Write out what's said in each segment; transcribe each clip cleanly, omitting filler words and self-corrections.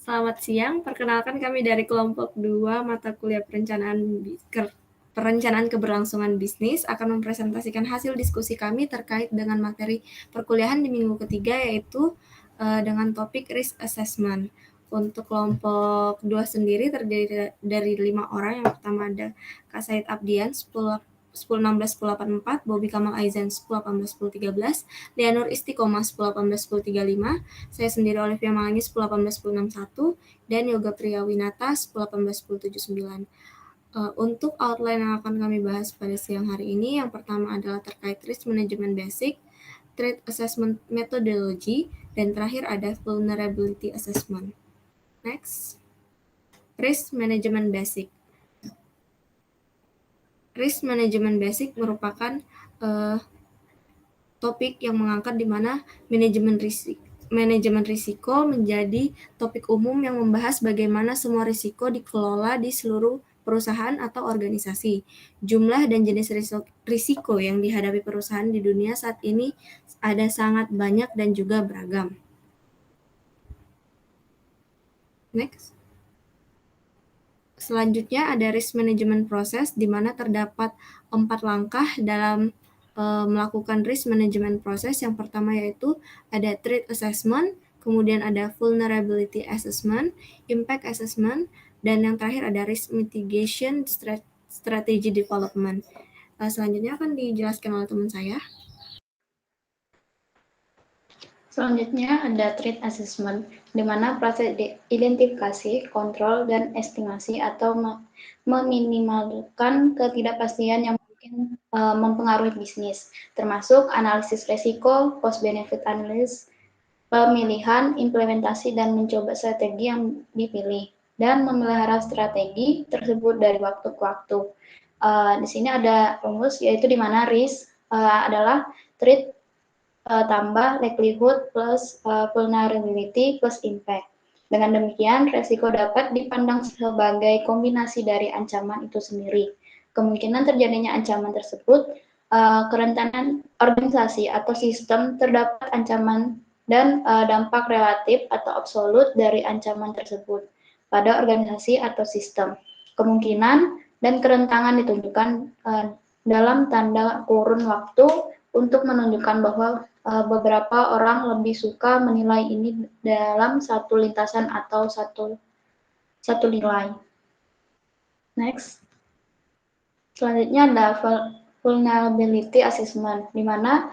Selamat siang, perkenalkan kami dari kelompok 2 mata kuliah perencanaan keberlangsungan bisnis akan mempresentasikan hasil diskusi kami terkait dengan materi perkuliahan di minggu ketiga, yaitu dengan topik risk assessment. Untuk kelompok 2 sendiri terdiri dari 5 orang. Yang pertama ada Kak Said Abdian 1016-1084, Bobby Kamal Aizan 1018-1013, Lianur Istiqomah 1018-1035, saya sendiri Olivia Malangi 1018-1061, dan Yoga Priyawinata 1018-1079. Untuk outline yang akan kami bahas pada siang hari ini, yang pertama adalah terkait risk management basic, threat assessment methodology, dan terakhir ada vulnerability assessment. Next, risk management basic. Risk management basic merupakan topik yang mengangkat di mana manajemen risiko menjadi topik umum yang membahas bagaimana semua risiko dikelola di seluruh perusahaan atau organisasi. Jumlah dan jenis risiko yang dihadapi perusahaan di dunia saat ini ada sangat banyak dan juga beragam. Next. Selanjutnya ada risk management process, di mana terdapat 4 langkah dalam melakukan risk management process. Yang pertama yaitu ada threat assessment, kemudian ada vulnerability assessment, impact assessment, dan yang terakhir ada risk mitigation strategy development. Selanjutnya akan dijelaskan oleh teman saya. Selanjutnya ada threat assessment, di mana proses identifikasi, kontrol, dan estimasi atau meminimalkan ketidakpastian yang mungkin mempengaruhi bisnis, termasuk analisis resiko, cost-benefit analysis, pemilihan, implementasi, dan mencoba strategi yang dipilih, dan memelihara strategi tersebut dari waktu ke waktu. Di sini ada rumus, yaitu di mana risk adalah threat tambah likelihood plus vulnerability plus impact. Dengan demikian, resiko dapat dipandang sebagai kombinasi dari ancaman itu sendiri. Kemungkinan terjadinya ancaman tersebut, kerentanan organisasi atau sistem terdapat ancaman dan dampak relatif atau absolut dari ancaman tersebut pada organisasi atau sistem. Kemungkinan dan kerentanan ditunjukkan dalam tanda kurun waktu untuk menunjukkan bahwa beberapa orang lebih suka menilai ini dalam satu lintasan atau satu nilai. Next. Selanjutnya ada vulnerability assessment, di mana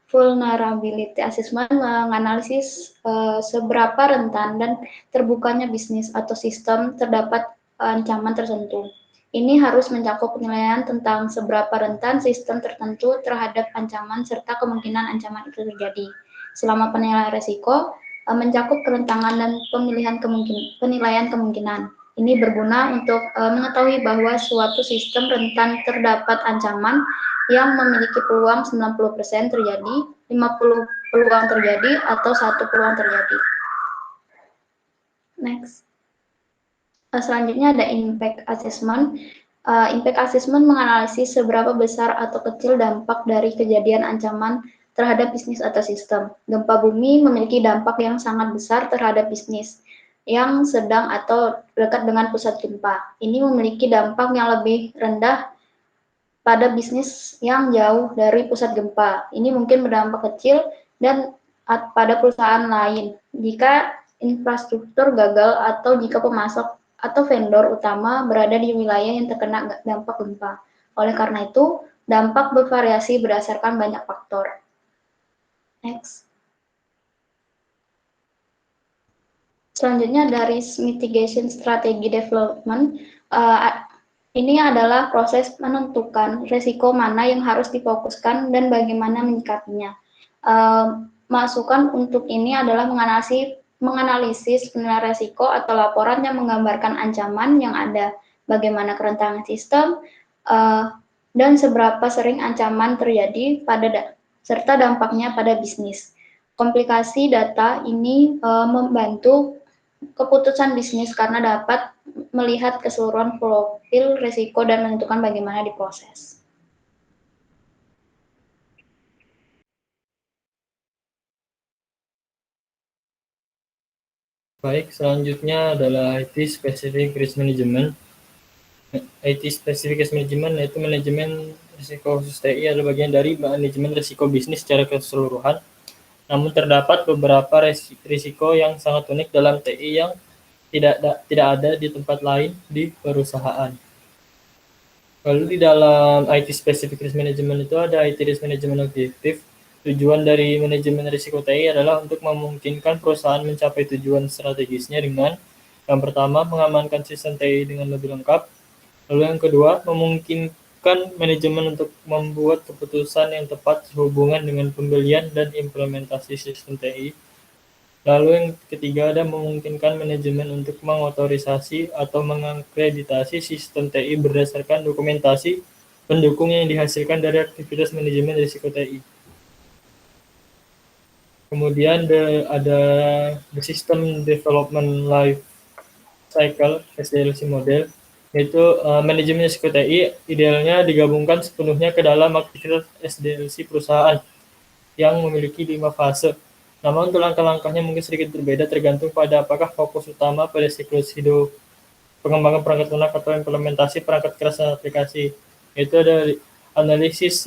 vulnerability assessment menganalisis seberapa rentan dan terbukanya bisnis atau sistem terdapat ancaman tertentu. Ini harus mencakup penilaian tentang seberapa rentan sistem tertentu terhadap ancaman serta kemungkinan ancaman itu terjadi. Selama penilaian resiko mencakup kerentanan dan penilaian kemungkinan. Ini berguna untuk mengetahui bahwa suatu sistem rentan terdapat ancaman yang memiliki peluang 90% terjadi, 50 peluang terjadi, atau 1 peluang terjadi. Next. Selanjutnya ada impact assessment. Impact assessment menganalisis seberapa besar atau kecil dampak dari kejadian ancaman terhadap bisnis atau sistem. Gempa bumi memiliki dampak yang sangat besar terhadap bisnis yang sedang atau dekat dengan pusat gempa. Ini memiliki dampak yang lebih rendah pada bisnis yang jauh dari pusat gempa. Ini mungkin berdampak kecil dan pada perusahaan lain jika infrastruktur gagal atau jika pemasok atau vendor utama berada di wilayah yang terkena dampak gempa. Oleh karena itu, dampak bervariasi berdasarkan banyak faktor. Next. Selanjutnya dari mitigation strategy development. Ini adalah proses menentukan risiko mana yang harus difokuskan dan bagaimana menyikapinya. Masukan untuk ini adalah menganalisis penilaian risiko atau laporan yang menggambarkan ancaman yang ada, bagaimana kerentanan sistem, dan seberapa sering ancaman terjadi serta dampaknya pada bisnis. Komplikasi data ini membantu keputusan bisnis karena dapat melihat keseluruhan profil risiko dan menentukan bagaimana diproses. Baik, selanjutnya adalah IT Specific Risk Management. IT Specific Risk Management yaitu manajemen risiko khusus TI adalah bagian dari manajemen risiko bisnis secara keseluruhan. Namun terdapat beberapa risiko yang sangat unik dalam TI yang tidak ada di tempat lain di perusahaan. Lalu di dalam IT Specific Risk Management itu ada IT Risk Management Objektif. Tujuan dari manajemen risiko TI adalah untuk memungkinkan perusahaan mencapai tujuan strategisnya dengan yang pertama, mengamankan sistem TI dengan lebih lengkap. Lalu yang kedua, memungkinkan manajemen untuk membuat keputusan yang tepat sehubungan dengan pembelian dan implementasi sistem TI. Lalu yang ketiga, ada memungkinkan manajemen untuk mengotorisasi atau mengakreditasi sistem TI berdasarkan dokumentasi pendukung yang dihasilkan dari aktivitas manajemen risiko TI. Kemudian ada the System Development Life Cycle (SDLC) model, yaitu manajemen risiko TI idealnya digabungkan sepenuhnya ke dalam aktivitas SDLC perusahaan yang memiliki 5 fase. Namun untuk langkah-langkahnya mungkin sedikit berbeda tergantung pada apakah fokus utama pada siklus hidup pengembangan perangkat lunak atau implementasi perangkat keras dan aplikasi. Yaitu ada analisis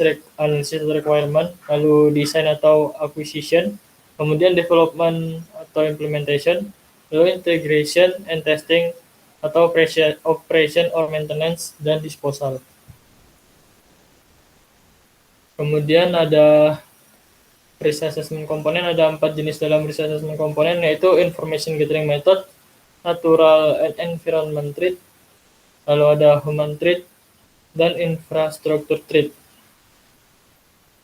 requirement, lalu design atau acquisition, kemudian development atau implementation, lalu integration and testing atau operation or maintenance, dan disposal. Kemudian ada risk assessment komponen, ada 4 jenis dalam risk assessment komponen, yaitu information gathering method, natural and environment threat, lalu ada human threat, dan infrastructure threat.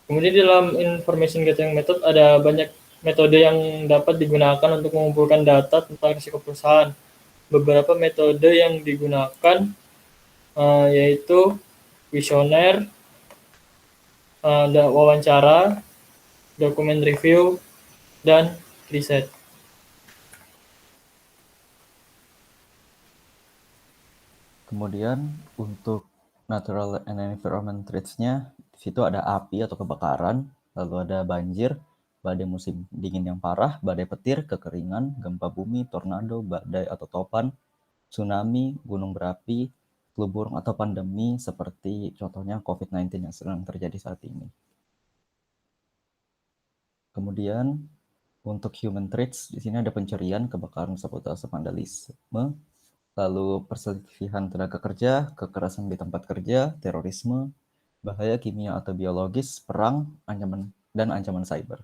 Kemudian di dalam information gathering method ada banyak metode yang dapat digunakan untuk mengumpulkan data tentang risiko perusahaan. Beberapa metode yang digunakan yaitu kuesioner, wawancara, dokumen review, dan riset. Kemudian untuk natural and environment threats-nya, di situ ada api atau kebakaran, lalu ada banjir, badai musim dingin yang parah, badai petir, kekeringan, gempa bumi, tornado, badai atau topan, tsunami, gunung berapi, flu burung atau pandemi seperti contohnya COVID-19 yang sedang terjadi saat ini. Kemudian untuk human threats, di sini ada pencurian, kebakaran, sabotase, vandalisme, lalu perselisihan tenaga kerja, kekerasan di tempat kerja, terorisme, bahaya kimia atau biologis, perang, ancaman cyber.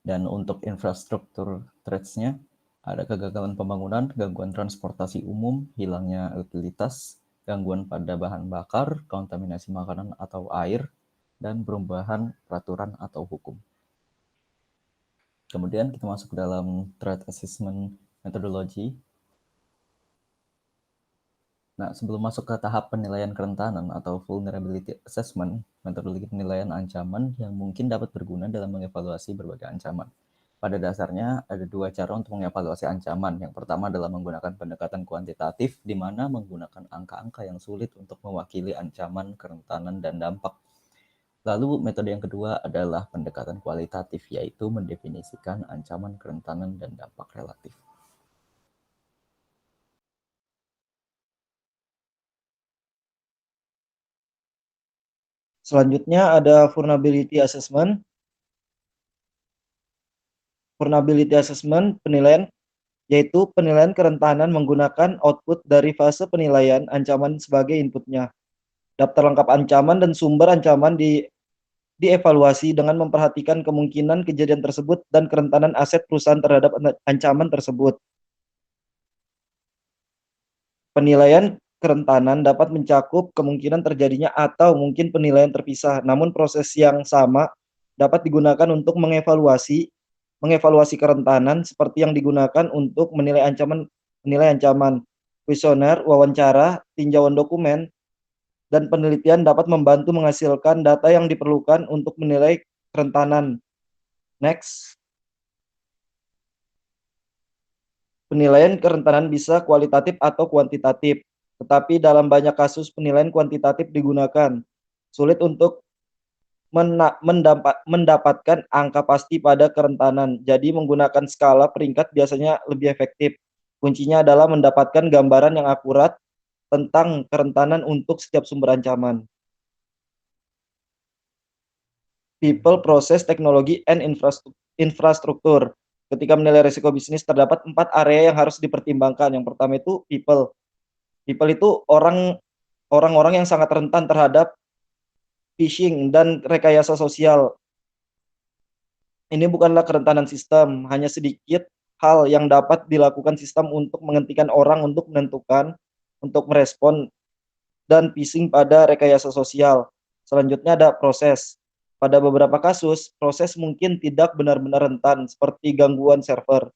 Dan untuk infrastruktur threats-nya, ada kegagalan pembangunan, gangguan transportasi umum, hilangnya utilitas, gangguan pada bahan bakar, kontaminasi makanan atau air, dan perubahan peraturan atau hukum. Kemudian kita masuk ke dalam threat assessment methodology. Nah, sebelum masuk ke tahap penilaian kerentanan atau vulnerability assessment, metodologi penilaian ancaman yang mungkin dapat berguna dalam mengevaluasi berbagai ancaman. Pada dasarnya, ada 2 cara untuk mengevaluasi ancaman. Yang pertama adalah menggunakan pendekatan kuantitatif, di mana menggunakan angka-angka yang sulit untuk mewakili ancaman, kerentanan, dan dampak. Lalu metode yang kedua adalah pendekatan kualitatif, yaitu mendefinisikan ancaman, kerentanan, dan dampak relatif. Selanjutnya ada vulnerability assessment. Vulnerability assessment penilaian, yaitu penilaian kerentanan menggunakan output dari fase penilaian ancaman sebagai inputnya. Daftar lengkap ancaman dan sumber ancaman dievaluasi dengan memperhatikan kemungkinan kejadian tersebut dan kerentanan aset perusahaan terhadap ancaman tersebut. Penilaian kerentanan dapat mencakup kemungkinan terjadinya atau mungkin penilaian terpisah, namun proses yang sama dapat digunakan untuk mengevaluasi kerentanan seperti yang digunakan untuk menilai ancaman. Kuesioner, wawancara, tinjauan dokumen, dan penelitian dapat membantu menghasilkan data yang diperlukan untuk menilai kerentanan. Next. Penilaian kerentanan bisa kualitatif atau kuantitatif, tetapi dalam banyak kasus penilaian kuantitatif digunakan. Sulit untuk mendapatkan angka pasti pada kerentanan. Jadi menggunakan skala peringkat biasanya lebih efektif. Kuncinya adalah mendapatkan gambaran yang akurat tentang kerentanan untuk setiap sumber ancaman. People, proses, teknologi, and infrastruktur. Ketika menilai risiko bisnis, terdapat 4 area yang harus dipertimbangkan. Yang pertama itu people. People itu orang-orang yang sangat rentan terhadap phishing dan rekayasa sosial. Ini bukanlah kerentanan sistem, hanya sedikit hal yang dapat dilakukan sistem untuk menghentikan orang untuk menentukan, untuk merespon, dan phishing pada rekayasa sosial. Selanjutnya ada proses. Pada beberapa kasus, proses mungkin tidak benar-benar rentan, seperti gangguan server.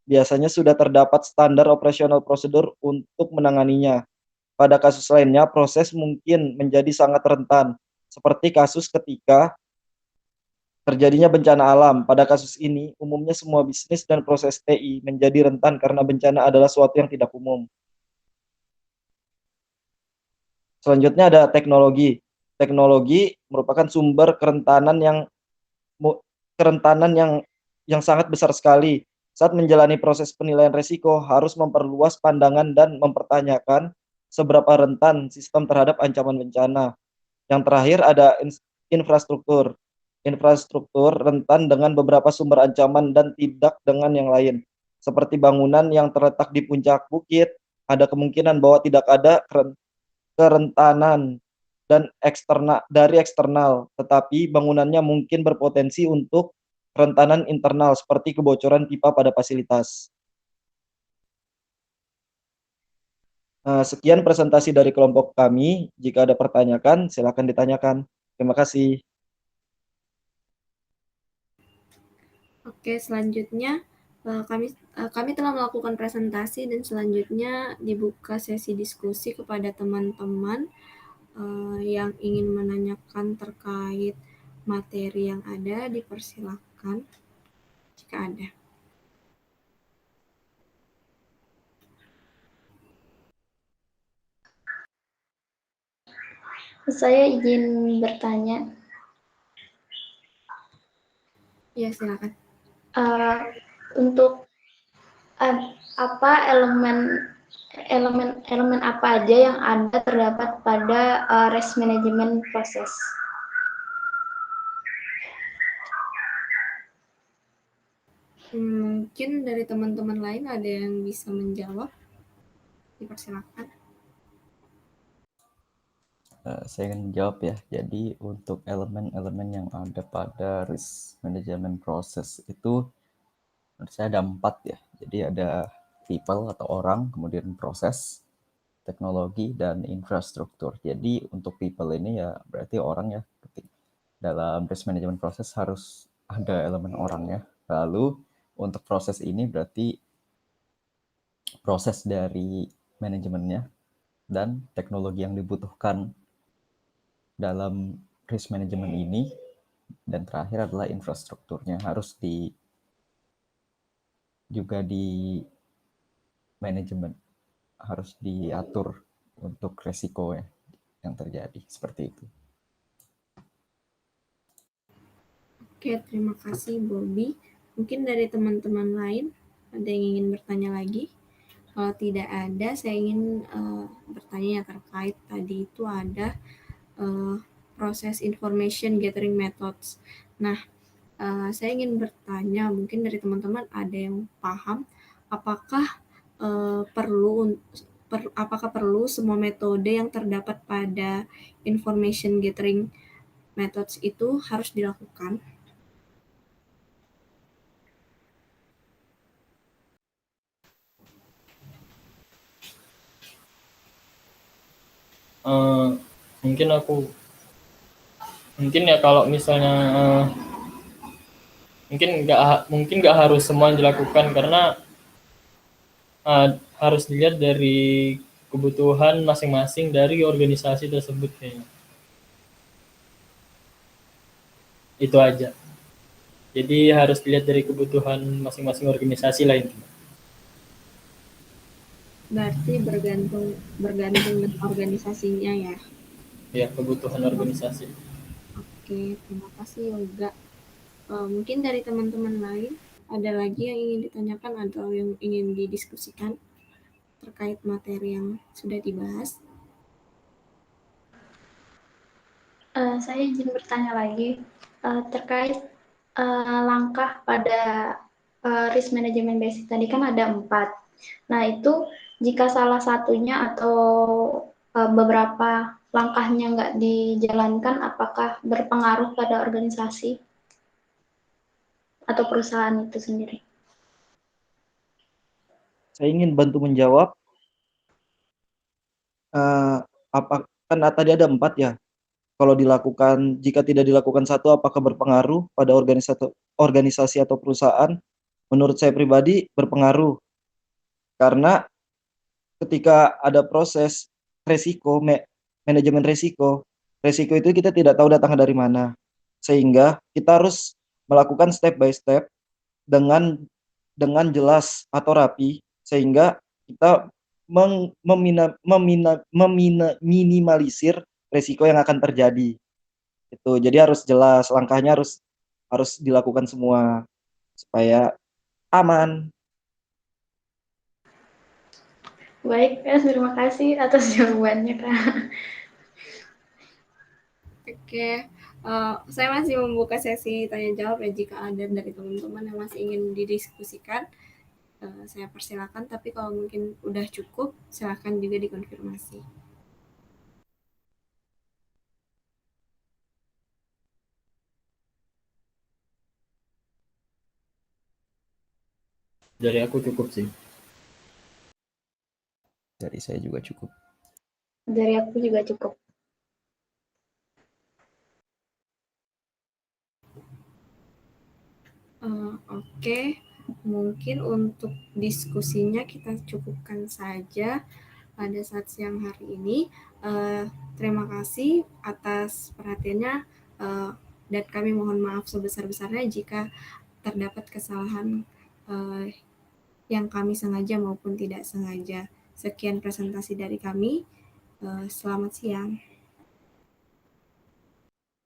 Biasanya sudah terdapat standar operasional prosedur untuk menanganinya. Pada kasus lainnya, proses mungkin menjadi sangat rentan, seperti kasus ketika terjadinya bencana alam. Pada kasus ini, umumnya semua bisnis dan proses TI menjadi rentan karena bencana adalah suatu yang tidak umum. Selanjutnya ada teknologi. Teknologi merupakan sumber kerentanan yang sangat besar sekali. Saat menjalani proses penilaian risiko, harus memperluas pandangan dan mempertanyakan seberapa rentan sistem terhadap ancaman bencana. Yang terakhir ada infrastruktur. Infrastruktur rentan dengan beberapa sumber ancaman dan tidak dengan yang lain. Seperti bangunan yang terletak di puncak bukit, ada kemungkinan bahwa tidak ada kerentanan dari eksternal, tetapi bangunannya mungkin berpotensi untuk kerentanan internal seperti kebocoran pipa pada fasilitas. Sekian presentasi dari kelompok kami. Jika ada pertanyaan, silakan ditanyakan. Terima kasih. Oke, selanjutnya kami telah melakukan presentasi dan selanjutnya dibuka sesi diskusi kepada teman-teman yang ingin menanyakan terkait materi yang ada, dipersilakan jika ada. Saya izin bertanya. Ya, silakan. Untuk apa elemen apa aja yang ada terdapat pada risk management proses? Mungkin dari teman-teman lain ada yang bisa menjawab. Dipersilakan. Saya ingin menjawab ya. Jadi untuk elemen-elemen yang ada pada risk management process itu menurut saya ada 4 ya. Jadi ada people atau orang, kemudian proses, teknologi, dan infrastruktur. Jadi untuk people ini ya berarti orang ya. Dalam risk management process harus ada elemen orangnya. Lalu untuk proses ini berarti proses dari manajemennya dan teknologi yang dibutuhkan dalam risk management ini, dan terakhir adalah infrastrukturnya harus juga di manajemen, harus diatur untuk resiko yang terjadi seperti itu. Oke, terima kasih Bobby. Mungkin dari teman-teman lain ada yang ingin bertanya lagi? Kalau tidak ada, saya ingin bertanya terkait tadi itu ada proses information gathering methods. Nah, saya ingin bertanya, mungkin dari teman-teman ada yang paham, apakah perlu semua metode yang terdapat pada information gathering methods itu harus dilakukan? Mungkin ya kalau misalnya mungkin nggak harus semua dilakukan karena harus dilihat dari kebutuhan masing-masing dari organisasi tersebut kayaknya. Itu aja. Jadi harus dilihat dari kebutuhan masing-masing organisasi lain. Berarti bergantung dengan organisasinya ya? Ya, kebutuhan organisasi. Oke. Oke, terima kasih Yoga. Mungkin dari teman-teman lain ada lagi yang ingin ditanyakan atau yang ingin didiskusikan terkait materi yang sudah dibahas? Saya izin bertanya lagi terkait langkah pada risk management basic tadi kan ada 4. Nah itu jika salah satunya atau beberapa langkahnya nggak dijalankan, apakah berpengaruh pada organisasi atau perusahaan itu sendiri? Saya ingin bantu menjawab. Apa kan tadi ada 4 ya. Kalau dilakukan, jika tidak dilakukan satu, apakah berpengaruh pada organisasi atau perusahaan? Menurut saya pribadi berpengaruh, karena ketika ada proses resiko, manajemen resiko, resiko itu kita tidak tahu datangnya dari mana, sehingga kita harus melakukan step by step dengan jelas atau rapi, sehingga kita meminimalisir resiko yang akan terjadi. Itu jadi harus jelas, langkahnya harus dilakukan semua supaya aman. Baik, terima kasih atas jawabannya, Kak. Oke, saya masih membuka sesi tanya jawab ya, jika ada dari teman-teman yang masih ingin didiskusikan, saya persilakan, tapi kalau mungkin udah cukup, silakan juga dikonfirmasi. Dari aku cukup sih. Dari saya juga cukup. Dari aku juga cukup. Oke, mungkin untuk diskusinya kita cukupkan saja pada saat siang hari ini. Terima kasih atas perhatiannya, dan kami mohon maaf sebesar-besarnya jika terdapat kesalahan yang kami sengaja maupun tidak sengaja. Sekian presentasi dari kami. Selamat siang.